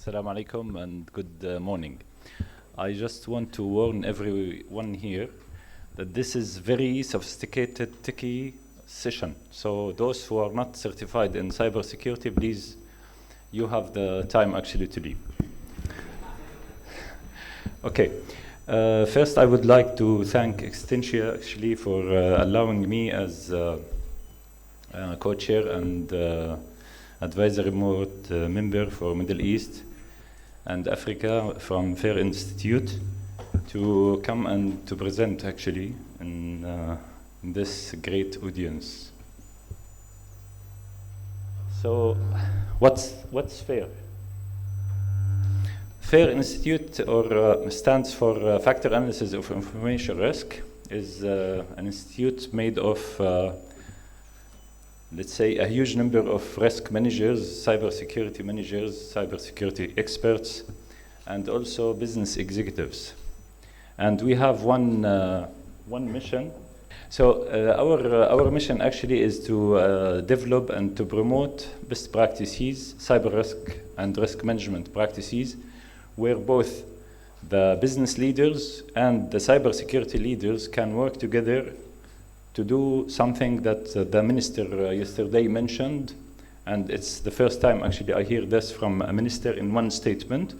Assalamu alaikum and good morning. I just want to warn everyone here that this is very sophisticated, techie session. So those who are not certified in cybersecurity, please, you have the time actually to leave. Okay. First, I would like to thank Extentia actually for allowing me as co-chair and advisory board member for Middle East and Africa from FAIR Institute to come and to present actually in this great audience. So, what's FAIR? FAIR Institute stands for Factor Analysis of Information Risk, is an institute made of let's say a huge number of risk managers, cybersecurity experts, and also business executives. And we have one mission. So our mission actually is to develop and to promote best practices, cyber risk and risk management practices, where both the business leaders and the cybersecurity leaders can work together to do something that the minister yesterday mentioned, and it's the first time actually I hear this from a minister in one statement,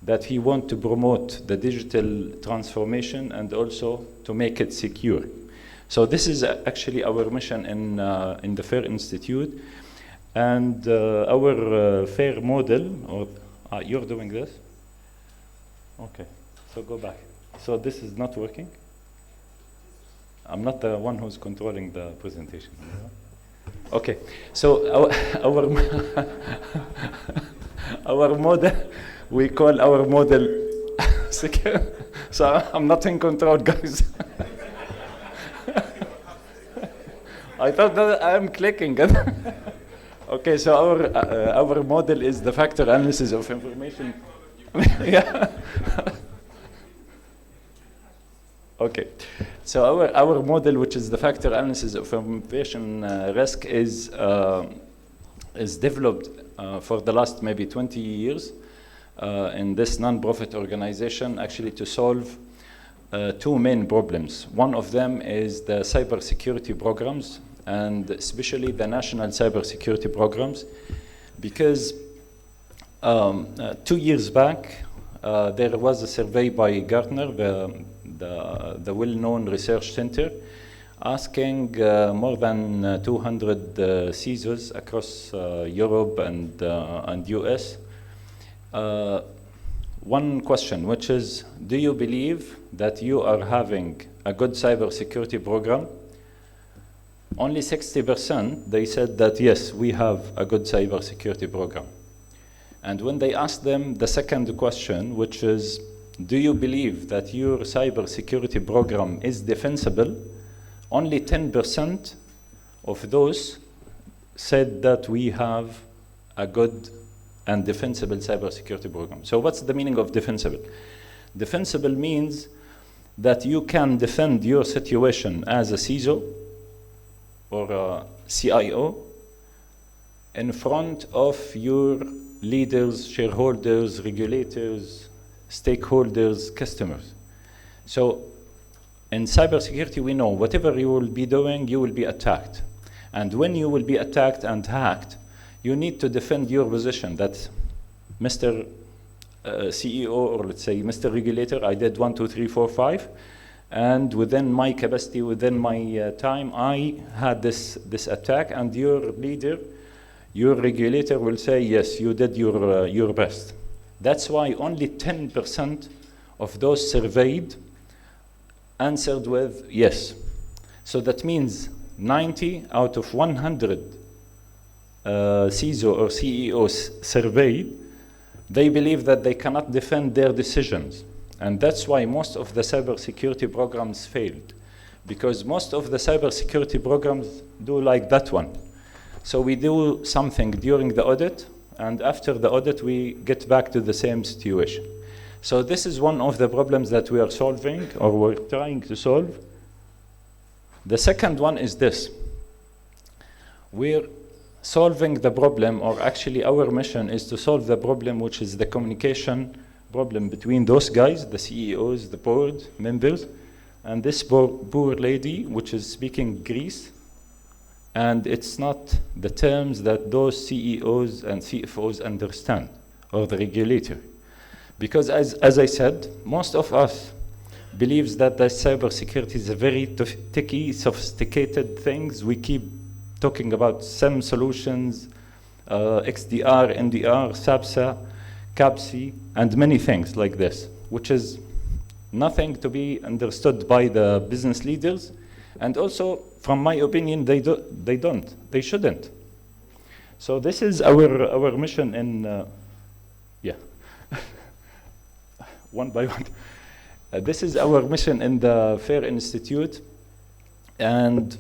that he wants to promote the digital transformation and also to make it secure. So this is actually our mission in the FAIR Institute, and our FAIR model, or you're doing this? Okay, so go back. So this is not working? I'm not the one who's controlling the presentation. Okay, so our model, we call our model secure. So I'm not in control, guys. I thought that I'm clicking. Okay, so our model is the factor analysis of information. Yeah. Okay, so our model, which is the factor analysis of information risk, is developed for the last maybe 20 years in this non-profit organization, actually to solve two main problems. One of them is the cybersecurity programs, and especially the national cybersecurity programs, because 2 years back there was a survey by Gartner, the well-known research center, asking more than 200 CISOs across Europe and US one question, which is, do you believe that you are having a good cybersecurity program? Only 60% they said that yes, we have a good cybersecurity program. And when they asked them the second question, which is, do you believe that your cybersecurity program is defensible? Only 10% of those said that we have a good and defensible cybersecurity program. So what's the meaning of defensible? Defensible means that you can defend your situation as a CISO or a CIO in front of your leaders, shareholders, regulators, stakeholders, customers. So in cybersecurity, we know whatever you will be doing, you will be attacked. And when you will be attacked and hacked, you need to defend your position that Mr. CEO, or let's say Mr. Regulator, I did 1, 2, 3, 4, 5, and within my capacity, within my time, I had this attack, and your leader, your regulator will say, yes, you did your best. That's why only 10% of those surveyed answered with yes. So that means 90 out of 100 CISO or CEOs surveyed, they believe that they cannot defend their decisions. And that's why most of the cybersecurity programs failed, because most of the cybersecurity programs do like that one. So we do something during the audit, and after the audit, we get back to the same situation. So this is one of the problems that we are solving, or we're trying to solve. The second one is this. solving the problem, or actually our mission is to solve the problem, which is the communication problem between those guys, the CEOs, the board members, and this poor lady, which is speaking Greece, and it's not the terms that those CEOs and CFOs understand, or the regulator. Because as I said, most of us believes that the cybersecurity is a very techy, sophisticated things. We keep talking about SIM solutions, XDR, NDR, SAPSA, CAPSI, and many things like this, which is nothing to be understood by the business leaders. And also, from my opinion, they shouldn't. So this is our mission in, one by one. This is our mission in the FAIR Institute, and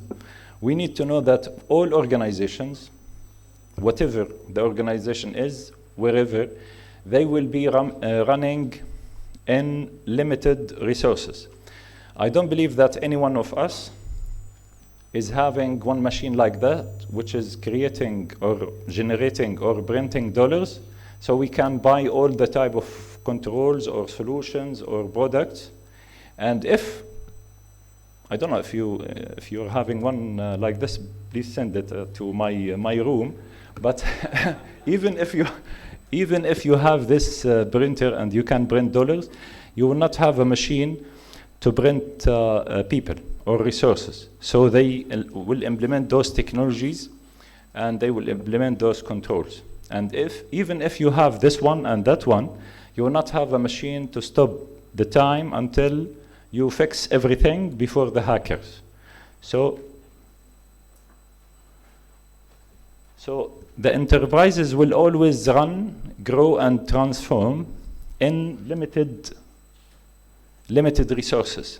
we need to know that all organizations, whatever the organization is, wherever, they will be running in limited resources. I don't believe that any one of us is having one machine like that, which is creating or generating or printing dollars, so we can buy all the type of controls or solutions or products. And if, I don't know if you're having one like this, please send it to my room. But even if you have this printer and you can print dollars, you will not have a machine to print people or resources. So they will implement those technologies and they will implement those controls. And even if you have this one and that one, you will not have a machine to stop the time until you fix everything before the hackers. So the enterprises will always run, grow, and transform in limited resources.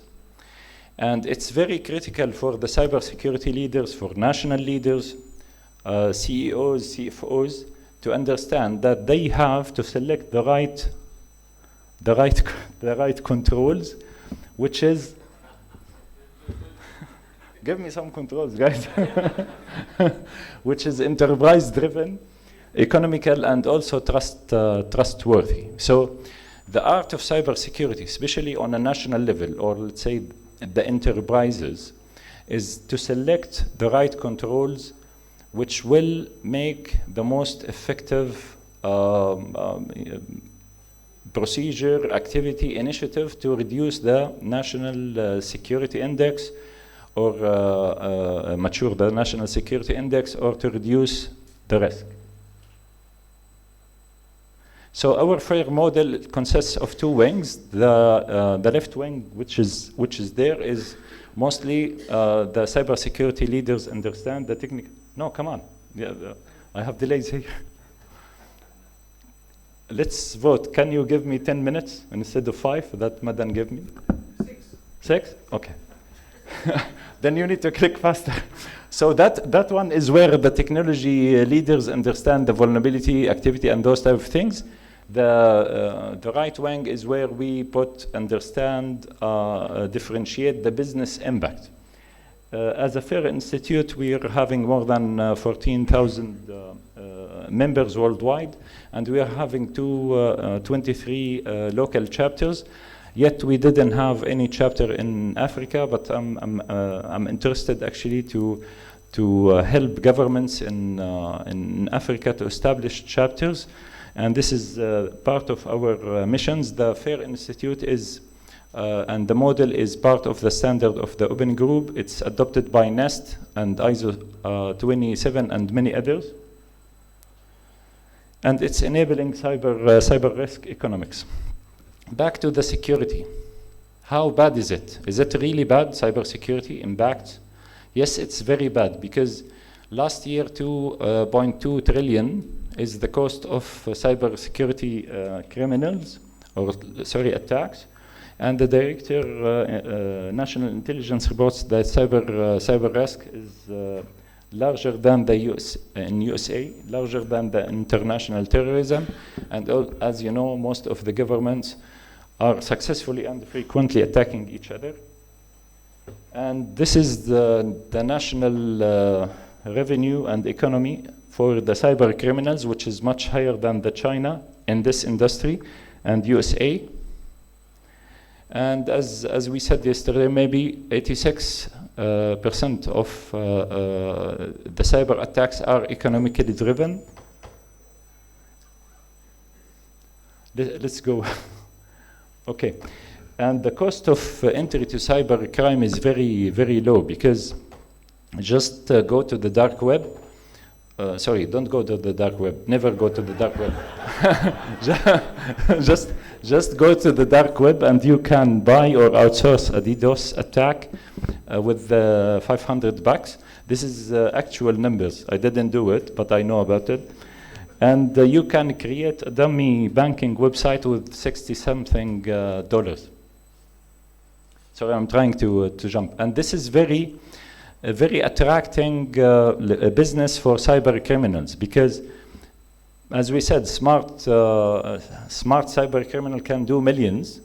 And it's very critical for the cybersecurity leaders, for national leaders, CEOs, CFOs, to understand that they have to select the right controls, which is give me some controls, guys. Which is enterprise-driven, economical, and also trustworthy. So the art of cybersecurity, especially on a national level, or let's say the enterprises, is to select the right controls which will make the most effective procedure, activity, initiative to reduce the national security index, or mature the national security index, or to reduce the risk. So our FAIR model consists of two wings. The left wing, which is there, is mostly the cybersecurity leaders understand the technical. No, come on. Yeah, I have delays here. Let's vote. Can you give me 10 minutes instead of 5 that Madan gave me? 6? Okay. Then you need to click faster. So that one is where the technology leaders understand the vulnerability, activity, and those type of things. The right wing is where we understand, differentiate the business impact. As a FAIR Institute, we are having more than 14,000 members worldwide, and we are having 23 local chapters. Yet we didn't have any chapter in Africa, but I'm interested actually to help governments in Africa to establish chapters, and this is part of our missions. The FAIR Institute is and the model is part of the standard of the Open Group. It's adopted by NIST and ISO 27 and many others. And it's enabling cyber risk economics. Back to the security. How bad is it? Is it really bad, cybersecurity impact? Yes, it's very bad, because last year 2.2 trillion is the cost of cybersecurity criminals, or sorry, attacks. And the director, National Intelligence, reports that cyber risk is larger than the USA, larger than the international terrorism, and as you know, most of the governments are successfully and frequently attacking each other. And this is the national revenue and economy for the cyber criminals, which is much higher than the China in this industry, and USA. And as we said yesterday, maybe 86% of the cyber attacks are economically driven. Let's go. Okay. And the cost of entry to cyber crime is very, very low, because just go to the dark web. Sorry, don't go to the dark web. Never go to the dark web. just go to the dark web, and you can buy or outsource a DDoS attack with $500. This is actual numbers. I didn't do it, but I know about it. And you can create a dummy banking website with 60-something dollars. Sorry, I'm trying to jump. And this is very attracting business for cyber criminals, because, as we said, smart cyber criminal can do millions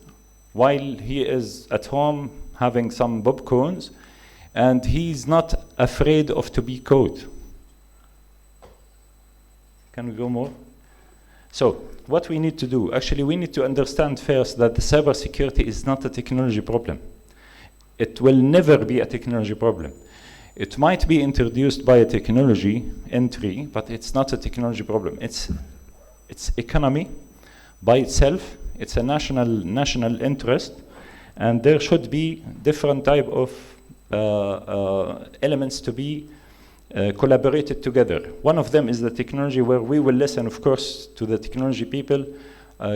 while he is at home having some popcorns, and he's not afraid of to be caught. Can we go more? So what we need to do, actually, we need to understand first that the cybersecurity is not a technology problem. It will never be a technology problem. It might be introduced by a technology entry, but it's not a technology problem. It's economy by itself. It's a national interest, and there should be different type of elements to be collaborated together. One of them is the technology, where we will listen, of course, to the technology people,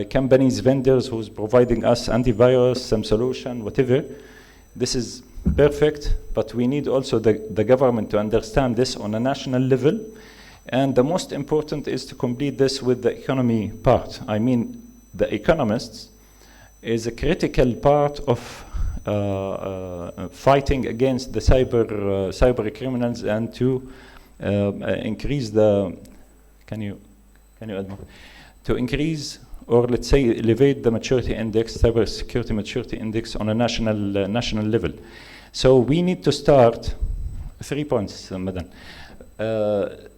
companies, vendors who's providing us antivirus, some solution, whatever. This is perfect, but we need also the government to understand this on a national level. And the most important is to complete this with the economy part. I mean, the economists is a critical part of fighting against the cyber criminals, and to increase the, can you add more? To increase, or let's say elevate, the maturity index, cybersecurity maturity index on a national level. So we need to start, 3 points, Madam.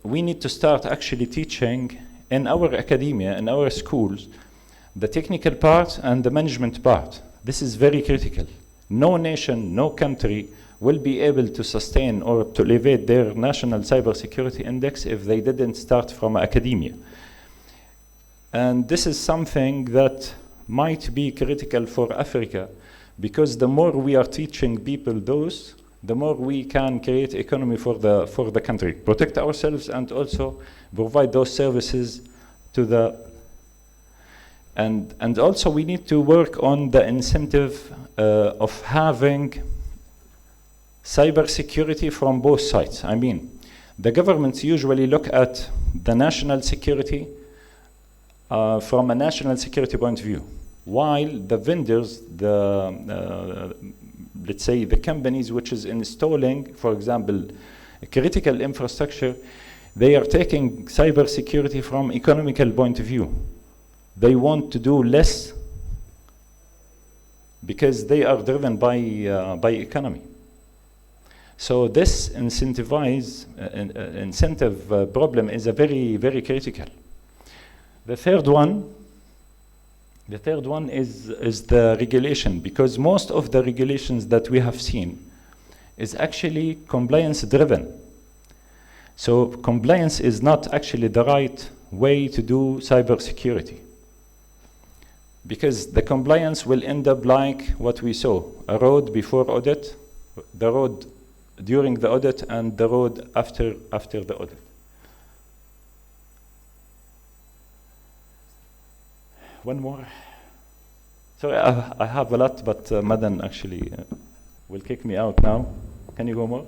We need to start actually teaching in our academia, in our schools, the technical part and the management part. This is very critical. No nation, no country will be able to sustain or to elevate their national cybersecurity index if they didn't start from academia. And this is something that might be critical for Africa, because the more we are teaching people those, the more we can create economy for the country, protect ourselves, and also provide those services to the. And also we need to work on the incentive of having cybersecurity from both sides. I mean, the governments usually look at the national security from a national security point of view, while the vendors, let's say the companies which is installing, for example, critical infrastructure, they are taking cybersecurity from economical point of view. They want to do less because they are driven by economy. So this incentive problem is a very, very critical. The third one is the regulation, because most of the regulations that we have seen is actually compliance driven. So compliance is not actually the right way to do cybersecurity, because the compliance will end up like what we saw: a road before audit, the road during the audit, and the road after the audit. One more. Sorry, I have a lot, but Madan actually will kick me out now. Can you go more?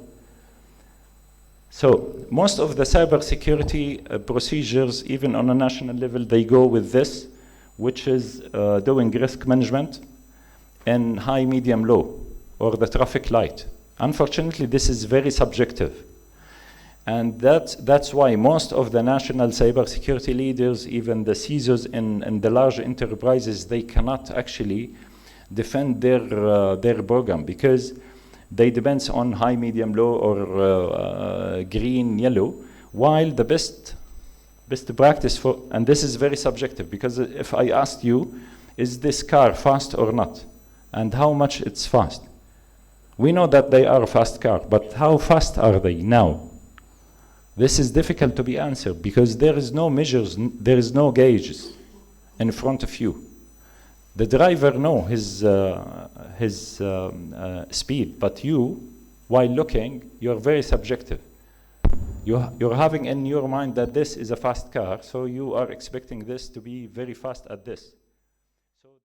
So most of the cybersecurity procedures, even on a national level, they go with this, which is doing risk management in high, medium, low, or the traffic light. Unfortunately, this is very subjective. And that's why most of the national cybersecurity leaders, even the CISOs in the large enterprises, they cannot actually defend their program, because they depend on high, medium, low, or green, yellow, While the best practice for, and this is very subjective, because if I asked you, is this car fast or not? And how much it's fast? We know that they are a fast car, but how fast are they now? This is difficult to be answered because there is no measures, there is no gauges in front of you. The driver knows his speed, but you, while looking, you're very subjective. You're having in your mind that this is a fast car, so you are expecting this to be very fast at this.